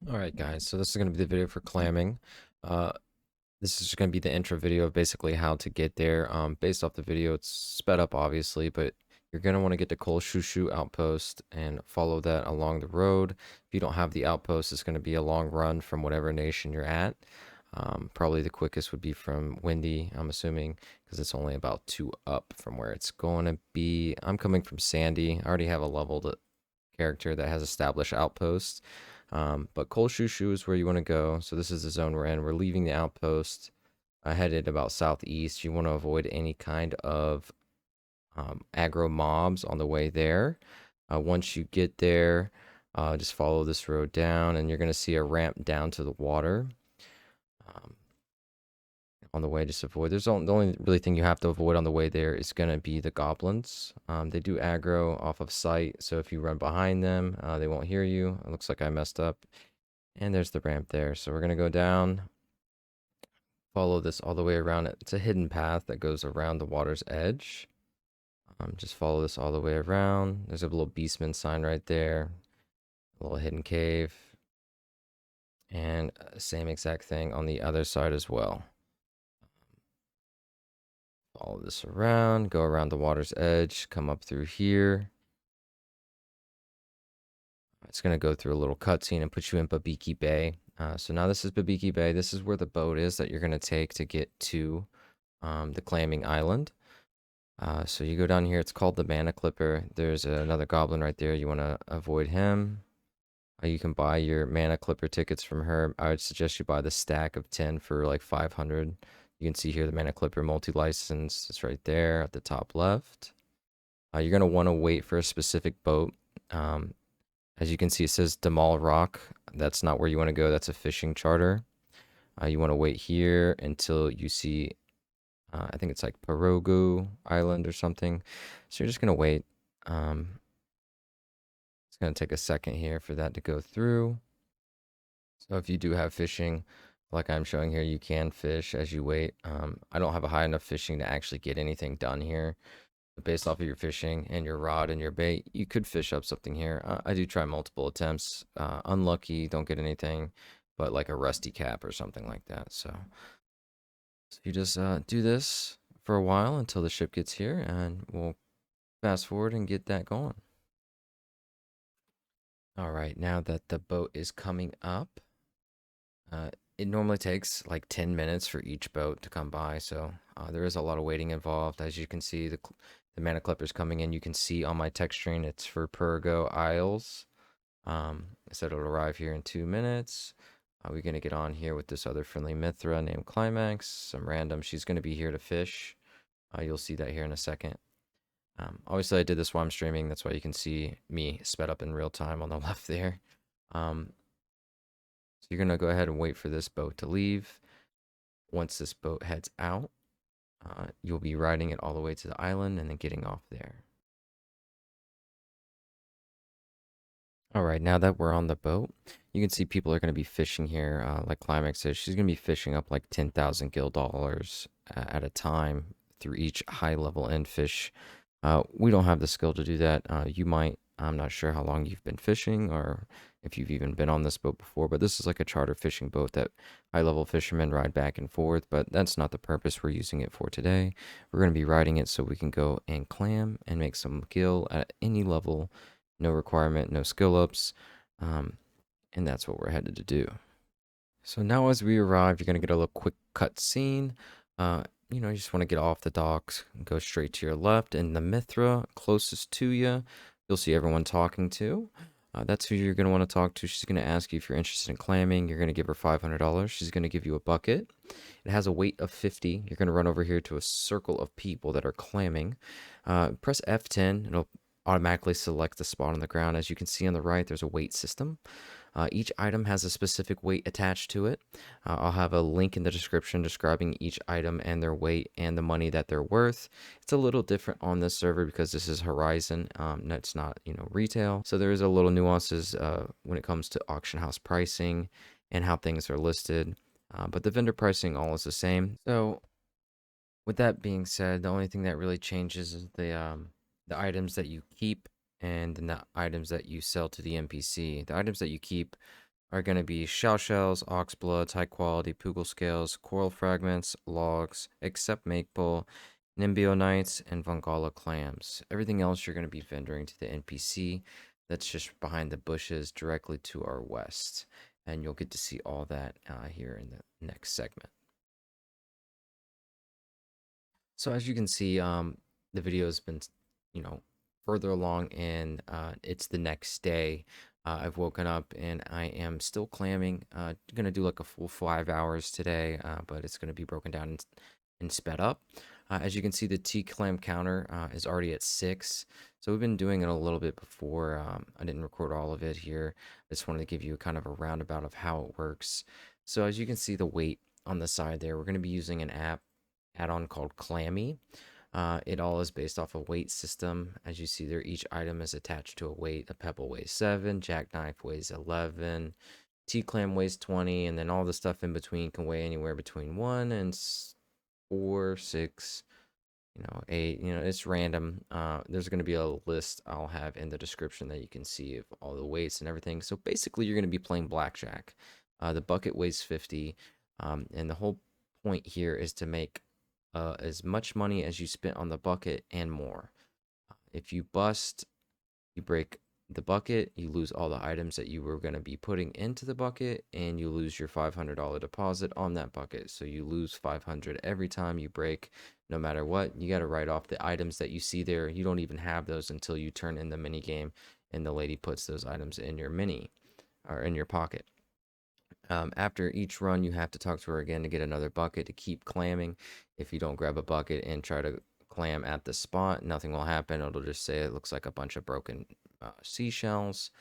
Alright guys, so this is going to be the video for clamming. Uh, this is going to be the intro video of basically how to get there. Based off the video, it's sped up obviously, but you're going to want to get to Kol Shushu outpost and follow that along the road. If you don't have the outpost, it's going to be a long run from whatever nation you're at. Probably the quickest would be from Windy, I'm assuming, because it's only about 2 up from where it's going to be. I'm coming from Sandy. I already have a leveled character that has established outposts. But Kol Shushu is where you want to go. So this is the zone we're in. We're leaving the outpost, headed about southeast. You want to avoid any kind of aggro mobs on the way there. Once you get there, just follow this road down, and you're going to see a ramp down to the water. On the way, just avoid. The only really thing you have to avoid on the way there is going to be the goblins. They do aggro off of sight, so if you run behind them, they won't hear you. It looks like I messed up. And there's the ramp there. So we're going to go down, follow this all the way around it. It's a hidden path that goes around the water's edge. Just follow this all the way around. There's a little beastman sign right there, a little hidden cave, and same exact thing on the other side as well. Follow this around, go around the water's edge, come up through here. It's going to go through a little cutscene and put you in Biki Bay. So now this is Biki Bay. This is where the boat is that you're going to take to get to the Clamming Island. So you go down here. It's called the Mana Clipper. There's another goblin right there. You want to avoid him. You can buy your Mana Clipper tickets from her. I would suggest you buy the stack of 10 for like 500. You can see here the Mana Clipper multi-license. It's right there at the top left. You're going to want to wait for a specific boat. As you can see, it says Damal Rock. That's not where you want to go. That's a fishing charter. You want to wait here until you see, I think it's like Parogu Island or something. So you're just going to wait. It's going to take a second here for that to go through. So if you do have fishing, like I'm showing here, you can fish as you wait. I don't have a high enough fishing to actually get anything done here. Based off of your fishing and your rod and your bait, you could fish up something here. I do try multiple attempts. Unlucky, don't get anything, but like a rusty cap or something like that. So you just do this for a while until the ship gets here, and we'll fast forward and get that going. All right, now that the boat is coming up, it normally takes like 10 minutes for each boat to come by, so there is a lot of waiting involved. As you can see, the Mana Clipper's coming in. You can see on my text string, it's for Purgo Isles. It said it'll arrive here in 2 minutes. We're going to get on here with this other friendly Mithra named Climax, some random. She's going to be here to fish. You'll see that here in a second. Obviously, I did this while I'm streaming. That's why you can see me sped up in real time on the left there. So you're going to go ahead and wait for this boat to leave. Once this boat heads out, you'll be riding it all the way to the island and then getting off there. All right, now that we're on the boat, you can see people are going to be fishing here. Like Climax says, she's going to be fishing up like 10,000 gil dollars at a time through each high level end fish. We don't have the skill to do that. You might. I'm not sure how long you've been fishing or if you've even been on this boat before, but this is like a charter fishing boat that high level fishermen ride back and forth, but that's not the purpose we're using it for today. We're going to be riding it so we can go and clam and make some gil at any level. No requirement, no skill ups, and that's what we're headed to do. So now as we arrive, you're going to get a little quick cut scene. You just want to get off the docks and go straight to your left, and the Mithra closest to you, you'll see everyone talking to. That's who you're going to want to talk to. She's going to ask you if you're interested in clamming. You're going to give her $500. She's going to give you a bucket. It has a weight of 50. You're going to run over here to a circle of people that are clamming. Press F10. It'll automatically select the spot on the ground. As you can see on the right, there's a weight system. Each item has a specific weight attached to it. I'll have a link in the description describing each item and their weight and the money that they're worth. It's a little different on this server because this is Horizon. It's not, retail. So there is a little nuances when it comes to auction house pricing and how things are listed. But the vendor pricing all is the same. So with that being said, the only thing that really changes is the items that you keep and then the items that you sell to the NPC. The items that you keep are going to be shell shells, oxbloods, high quality pugil scales, coral fragments, logs, except maple, nembinoites, and Vongala clams. Everything else you're going to be vendoring to the NPC that's just behind the bushes directly to our west. And you'll get to see all that here in the next segment. So as you can see, the video has been, you know, further along, and it's the next day. I've woken up and I am still clamming. Gonna do like a full 5 hours today, but it's gonna be broken down and sped up. As you can see, the T clam counter is already at 6. So we've been doing it a little bit before. I didn't record all of it here. I just wanted to give you kind of a roundabout of how it works. So as you can see, the weight on the side there, we're gonna be using an add-on called Clammy. It all is based off a weight system. As you see there, each item is attached to a weight. A pebble weighs 7, jackknife weighs 11, T-clam weighs 20, and then all the stuff in between can weigh anywhere between 1 and 4, 6, 8. It's random. There's going to be a list I'll have in the description that you can see of all the weights and everything. So basically, you're going to be playing blackjack. The bucket weighs 50, and the whole point here is to make as much money as you spent on the bucket and more. If you bust, you break the bucket, you lose all the items that you were going to be putting into the bucket, and you lose your $500 deposit on that bucket. So you lose 500 every time you break, no matter what. You got to write off the items that you see there. You don't even have those until you turn in the mini game, and the lady puts those items in your mini or in your pocket. After each run, you have to talk to her again to get another bucket to keep clamming. If you don't grab a bucket and try to clam at the spot, nothing will happen. It'll just say it looks like a bunch of broken seashells.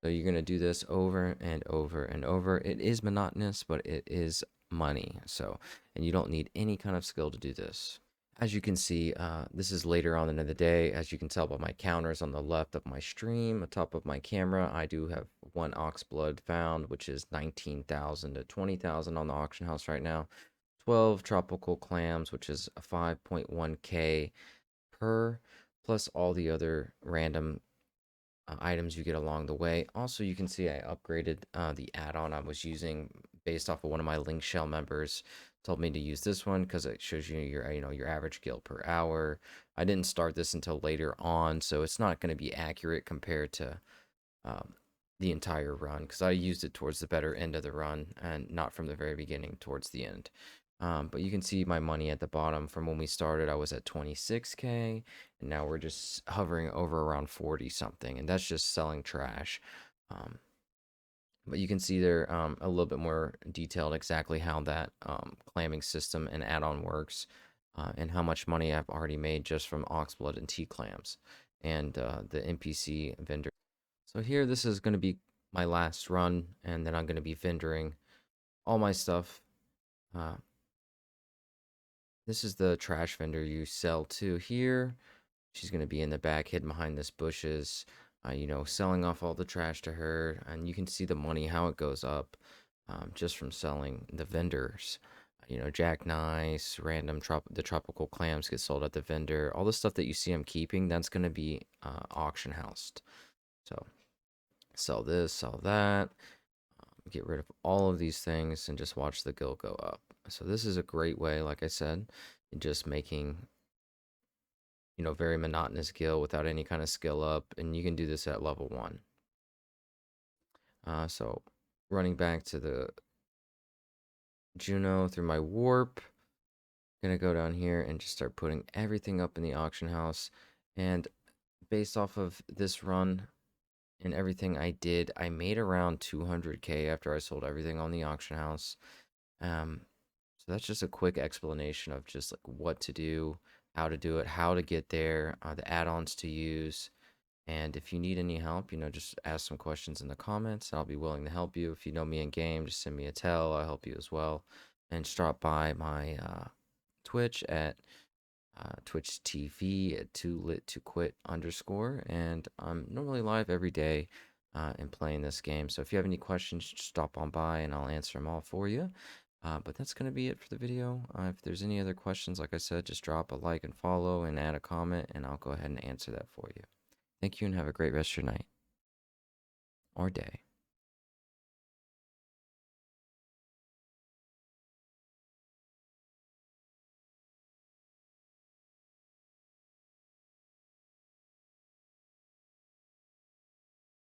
So you're going to do this over and over and over. It is monotonous, but it is money. So, and you don't need any kind of skill to do this. As you can see, this is later on in the day. As you can tell by my counters on the left of my stream, on top of my camera, I do have one oxblood found, which is 19,000 to 20,000 on the auction house right now. 12 tropical clams, which is 5.1k per, plus all the other random items you get along the way. Also, you can see I upgraded the add-on I was using based off of one of my link shell members. Told me to use this one because it shows you your average gil per hour. I didn't start this until later on, so it's not going to be accurate compared to um, the entire run, because I used it towards the better end of the run and not from the very beginning towards the end. But you can see my money at the bottom. From when we started, I was at 26k, and now we're just hovering over around 40 something, and that's just selling trash. Um, but you can see there a little bit more detailed exactly how that clamming system and add-on works, and how much money I've already made just from oxblood and T-clams and the NPC vendor. So here, this is going to be my last run, and then I'm going to be vendoring all my stuff. This is the trash vendor you sell to here. She's going to be in the back, hidden behind this bushes, selling off all the trash to her. And you can see the money, how it goes up just from selling the vendors. Jackknives, the tropical clams get sold at the vendor. All the stuff that you see I'm keeping, that's going to be auction housed. So sell this, sell that, get rid of all of these things, and just watch the gil go up. So this is a great way, like I said, just making very monotonous gil without any kind of skill up, and you can do this at level 1. So running back to the Juno through my warp, gonna go down here and just start putting everything up in the auction house. And based off of this run and everything I did, I made around 200k after I sold everything on the auction house. So that's just a quick explanation of just like what to do, how to do it, how to get there, the add-ons to use. And if you need any help, just ask some questions in the comments. I'll be willing to help you. If you know me in game, just send me a tell. I'll help you as well. And just drop by my Twitch at Twitch TV at 2lit2quit_. And I'm normally live every day and playing this game. So if you have any questions, just stop on by and I'll answer them all for you. But that's going to be it for the video. If there's any other questions, like I said, just drop a like and follow and add a comment, and I'll go ahead and answer that for you. Thank you, and have a great rest of your night or day.